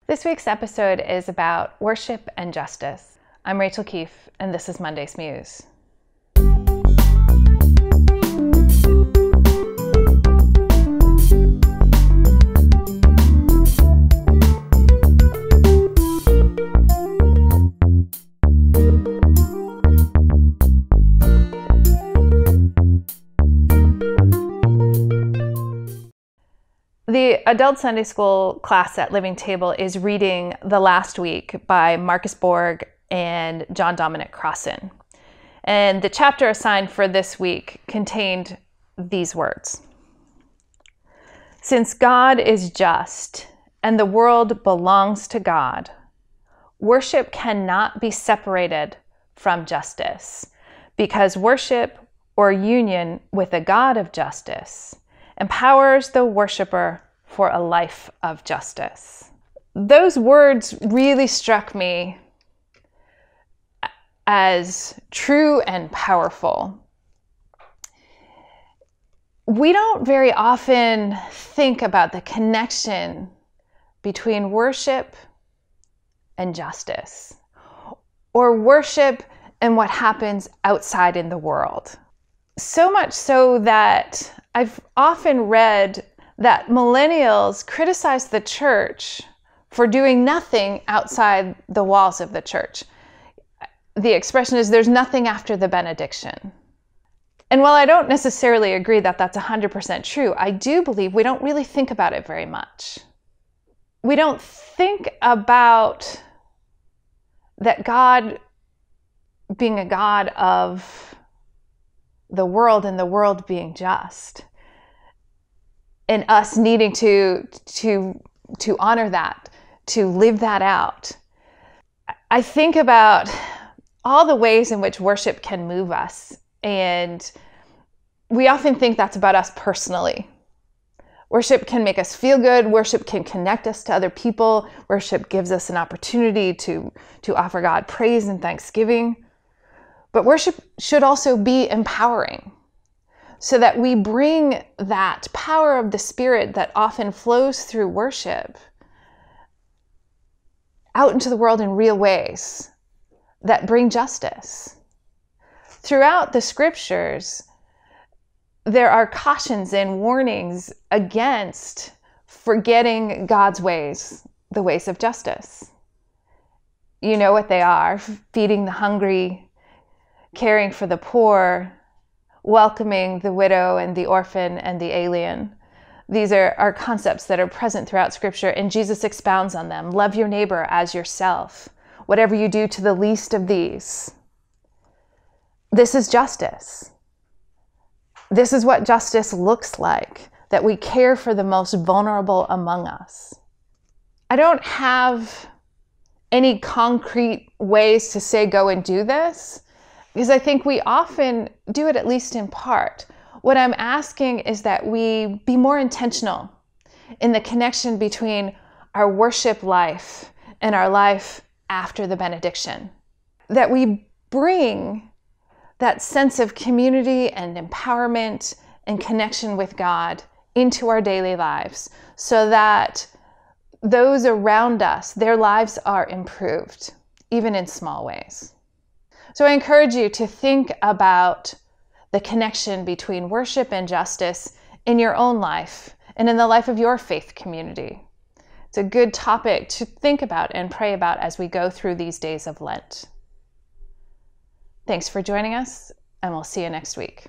This week's episode is about worship and justice. I'm Rachael Keefe, and this is Monday's Muse. The adult Sunday school class at Living Table is reading The Last Week by Marcus Borg and John Dominic Crossan. And the chapter assigned for this week contained these words. Since God is just and the world belongs to God, worship cannot be separated from justice, because worship or union with a God of justice empowers the worshiper for a life of justice. Those words really struck me as true and powerful. We don't very often think about the connection between worship and justice, or worship and what happens outside in the world. So much so that I've often read that millennials criticize the church for doing nothing outside the walls of the church. The expression is, there's nothing after the benediction. And while I don't necessarily agree that that's 100% true, I do believe we don't really think about it very much. We don't think about that God being a God of the world and the world being just, and us needing to honor that, to live that out. I think about all the ways in which worship can move us, and we often think that's about us personally. Worship can make us feel good. Worship can connect us to other people. Worship gives us an opportunity to offer God praise and thanksgiving. But worship should also be empowering, so that we bring that power of the Spirit that often flows through worship out into the world in real ways that bring justice. Throughout the scriptures, there are cautions and warnings against forgetting God's ways, the ways of justice. You know what they are: feeding the hungry, caring for the poor, welcoming the widow and the orphan and the alien. These are concepts that are present throughout Scripture, and Jesus expounds on them. Love your neighbor as yourself. Whatever you do to the least of these. This is justice. This is what justice looks like, that we care for the most vulnerable among us. I don't have any concrete ways to say go and do this, because I think we often do it, at least in part. What I'm asking is that we be more intentional in the connection between our worship life and our life after the benediction. That we bring that sense of community and empowerment and connection with God into our daily lives, so that those around us, their lives are improved, even in small ways. So I encourage you to think about the connection between worship and justice in your own life and in the life of your faith community. It's a good topic to think about and pray about as we go through these days of Lent. Thanks for joining us, and we'll see you next week.